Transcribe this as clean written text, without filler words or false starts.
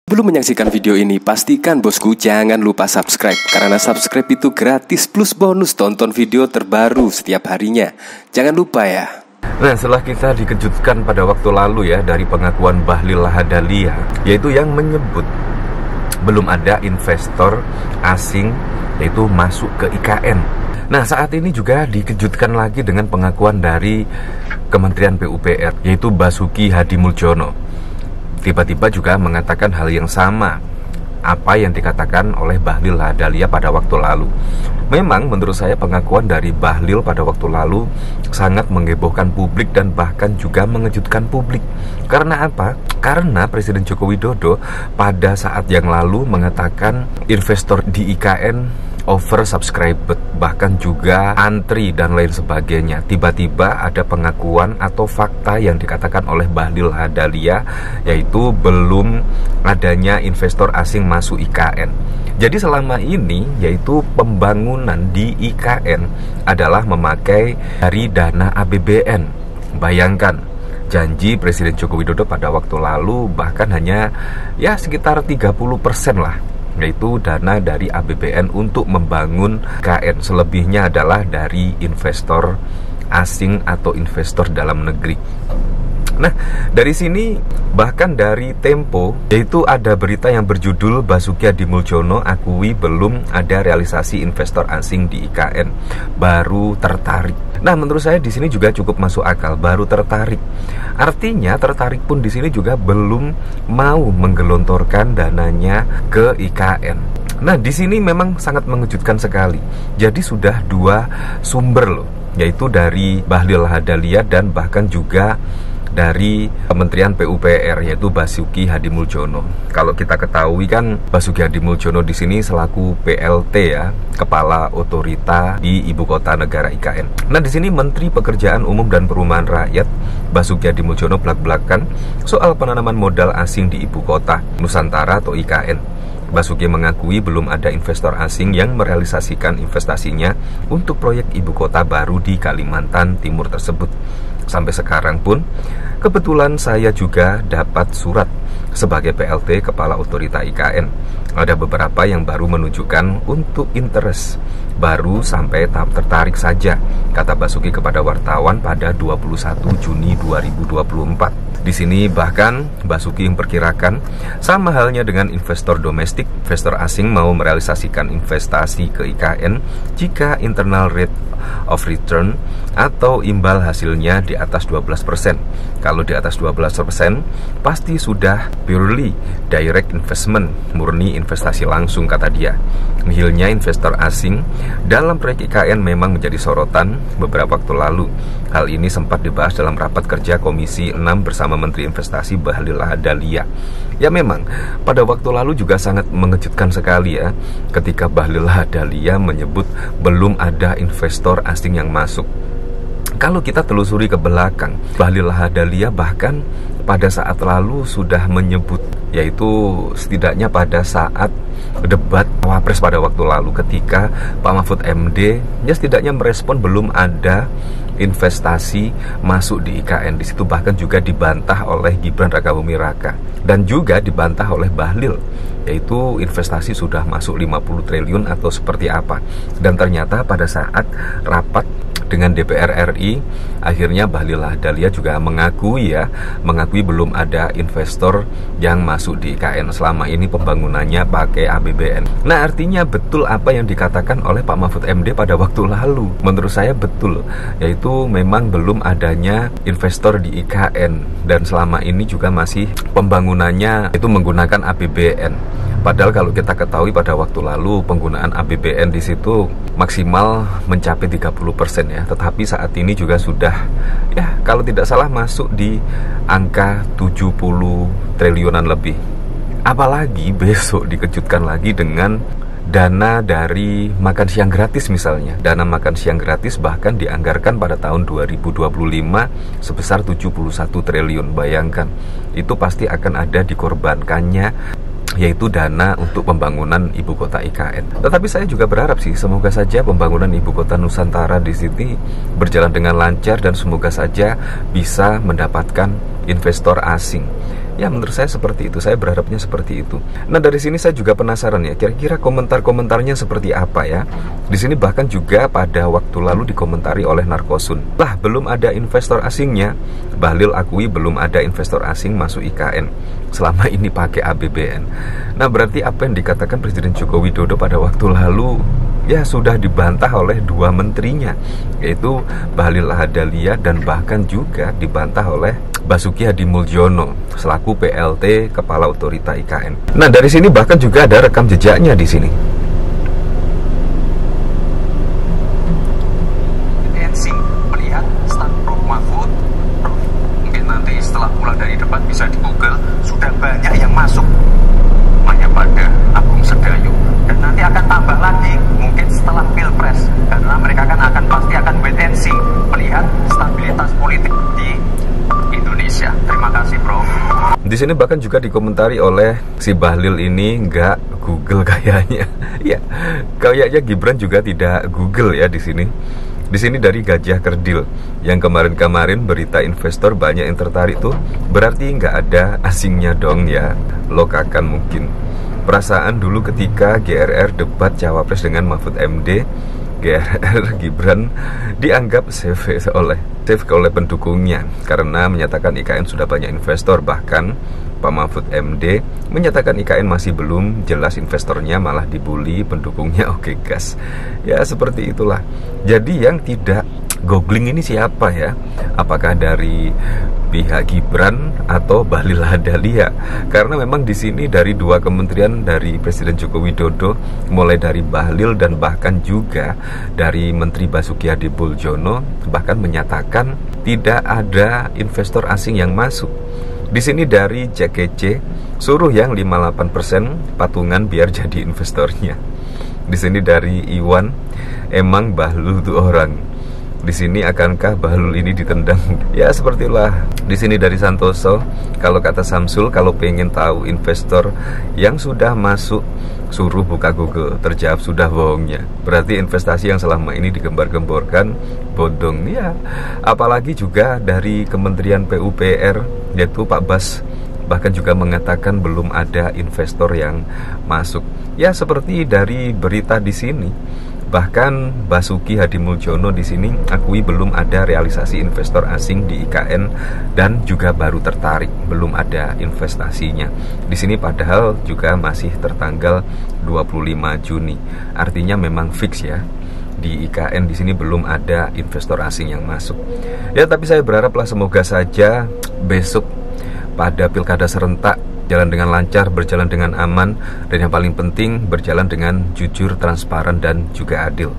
Sebelum menyaksikan video ini, pastikan bosku jangan lupa subscribe. Karena subscribe itu gratis plus bonus tonton video terbaru setiap harinya. Jangan lupa ya. Nah, setelah kita dikejutkan pada waktu lalu ya dari pengakuan Bahlil Lahadalia, yaitu yang menyebut belum ada investor asing yaitu masuk ke IKN. Nah, saat ini juga dikejutkan lagi dengan pengakuan dari Kementerian PUPR, yaitu Basuki Hadimuljono. Tiba-tiba juga mengatakan hal yang sama apa yang dikatakan oleh Bahlil Lahadalia pada waktu lalu. Memang menurut saya pengakuan dari Bahlil pada waktu lalu sangat menghebohkan publik dan bahkan juga mengejutkan publik. Karena apa? Karena Presiden Joko Widodo pada saat yang lalu mengatakan investor di IKN oversubscribed, bahkan juga antri dan lain sebagainya. Tiba-tiba ada pengakuan atau fakta yang dikatakan oleh Bahlil Lahadalia, yaitu belum adanya investor asing masuk IKN. Jadi selama ini yaitu pembangunan di IKN adalah memakai dari dana APBN. Bayangkan, janji Presiden Joko Widodo pada waktu lalu bahkan hanya ya sekitar 30% lah, yaitu dana dari APBN untuk membangun IKN. Selebihnya adalah dari investor asing atau investor dalam negeri. Nah, dari sini bahkan dari Tempo, yaitu ada berita yang berjudul Basuki Hadimuljono akui belum ada realisasi investor asing di IKN, baru tertarik. Nah, menurut saya di sini juga cukup masuk akal, baru tertarik. Artinya tertarik pun di sini juga belum mau menggelontorkan dananya ke IKN. Nah, di sini memang sangat mengejutkan sekali. Jadi sudah dua sumber loh, yaitu dari Bahlil Lahadalia dan bahkan juga dari Kementerian PUPR, yaitu Basuki Hadimuljono. Kalau kita ketahui kan Basuki Hadimuljono di sini selaku PLT ya, Kepala Otorita di Ibu Kota Negara IKN. Nah, di sini Menteri Pekerjaan Umum dan Perumahan Rakyat Basuki Hadimuljono belak-belakan soal penanaman modal asing di Ibu Kota Nusantara atau IKN. Basuki mengakui belum ada investor asing yang merealisasikan investasinya untuk proyek ibu kota baru di Kalimantan Timur tersebut. Sampai sekarang pun, kebetulan saya juga dapat surat sebagai PLT Kepala Otorita IKN. Ada beberapa yang baru menunjukkan untuk interest, baru sampai tahap tertarik saja, kata Basuki kepada wartawan pada 21 Juni 2024. Di sini bahkan Basuki memperkirakan sama halnya dengan investor domestik, investor asing mau merealisasikan investasi ke IKN jika internal rate of return atau imbal hasilnya di atas 12%. Kalau di atas 12%, pasti sudah purely direct investment, murni investasi langsung, kata dia. Nihilnya investor asing dalam proyek IKN memang menjadi sorotan beberapa waktu lalu. Hal ini sempat dibahas dalam rapat kerja Komisi 6 bersama Menteri Investasi Bahlil Lahadalia. Ya memang, pada waktu lalu juga sangat mengejutkan sekali ya, ketika Bahlil Lahadalia menyebut belum ada investor asing yang masuk. Kalau kita telusuri ke belakang, Bahlil Lahadalia bahkan pada saat lalu sudah menyebut, yaitu setidaknya pada saat debat Wapres pada waktu lalu ketika Pak Mahfud MD ya setidaknya merespon belum ada investasi masuk di IKN. Di situ bahkan juga dibantah oleh Gibran Rakabuming Raka dan juga dibantah oleh Bahlil, yaitu investasi sudah masuk 50 triliun atau seperti apa. Dan ternyata pada saat rapat dengan DPR RI, akhirnya Bahlil Lahadalia juga mengakui belum ada investor yang masuk di IKN. Selama ini pembangunannya pakai APBN. Nah, artinya betul apa yang dikatakan oleh Pak Mahfud MD pada waktu lalu. Menurut saya betul, yaitu memang belum adanya investor di IKN dan selama ini juga masih pembangunannya itu menggunakan APBN. Padahal kalau kita ketahui pada waktu lalu penggunaan APBN di situ maksimal mencapai 30% ya. Tetapi saat ini juga sudah ya kalau tidak salah masuk di angka 70 triliunan lebih. Apalagi besok dikejutkan lagi dengan dana dari makan siang gratis misalnya. Dana makan siang gratis bahkan dianggarkan pada tahun 2025 sebesar 71 triliun. Bayangkan, itu pasti akan ada dikorbankannya, yaitu dana untuk pembangunan ibu kota IKN. Tetapi saya juga berharap sih, semoga saja pembangunan ibu kota Nusantara di sini berjalan dengan lancar dan semoga saja bisa mendapatkan investor asing. Ya menurut saya seperti itu, saya berharapnya seperti itu. Nah dari sini saya juga penasaran ya, kira-kira komentar-komentarnya seperti apa ya. Di sini bahkan juga pada waktu lalu dikomentari oleh Narkosun. Lah belum ada investor asingnya, Bahlil akui belum ada investor asing masuk IKN selama ini pakai APBN. Nah berarti apa yang dikatakan Presiden Joko Widodo pada waktu lalu ya sudah dibantah oleh dua menterinya, yaitu Bahlil Lahadalia dan bahkan juga dibantah oleh Basuki Hadimulyono selaku PLT Kepala Otorita IKN. Nah dari sini bahkan juga ada rekam jejaknya di sini. Melihat stand Prof Mahfud, mungkin nanti setelah pulang dari debat bisa di Google, sudah banyak yang masuk hanya pada Agung Sedayu, dan nanti akan tambah lagi mungkin setelah Pilpres, karena mereka akan pasti akan wait and see melihat stabilitas politik di Indonesia. Terima kasih, Bro. Di sini bahkan juga dikomentari oleh si Bahlil ini nggak Google kayaknya. Ya, kayaknya Gibran juga tidak Google ya di sini. Di sini dari Gajah Kerdil yang kemarin-kemarin berita investor banyak yang tertarik tuh, berarti nggak ada asingnya dong ya, lokakan mungkin. Perasaan dulu ketika GRR debat Cawapres dengan Mahfud MD, GRR Gibran dianggap safe oleh pendukungnya karena menyatakan IKN sudah banyak investor. Bahkan Pak Mahfud MD menyatakan IKN masih belum jelas investornya, malah dibully pendukungnya. Oke gas. Ya seperti itulah. Jadi yang tidak googling ini siapa ya? Apakah dari pihak Gibran atau Bahlil Lahadalia? Karena memang di sini dari dua kementerian dari Presiden Joko Widodo, mulai dari Bahlil dan bahkan juga dari Menteri Basuki Hadimulyono bahkan menyatakan tidak ada investor asing yang masuk. Di sini dari JKC suruh yang 58% patungan biar jadi investornya. Di sini dari Iwan, emang Bahlul itu orang. Di sini akankah Bahlul ini ditendang? Ya seperti itulah. Di sini dari Santoso, kalau kata Samsul, kalau pengen tahu investor yang sudah masuk, suruh buka Google. Terjawab sudah bohongnya. Berarti investasi yang selama ini digembar-gemborkan bodong ya. Apalagi juga dari Kementerian PUPR, yaitu Pak Bas, bahkan juga mengatakan belum ada investor yang masuk. Ya seperti dari berita di sini. Bahkan Basuki Hadimulyono di sini akui belum ada realisasi investor asing di IKN dan juga baru tertarik, belum ada investasinya. Di sini padahal juga masih tertanggal 25 Juni. Artinya memang fix ya. Di IKN di sini belum ada investor asing yang masuk. Ya tapi saya berharaplah semoga saja besok pada pilkada serentak jalan dengan lancar, berjalan dengan aman, dan yang paling penting berjalan dengan jujur, transparan, dan juga adil.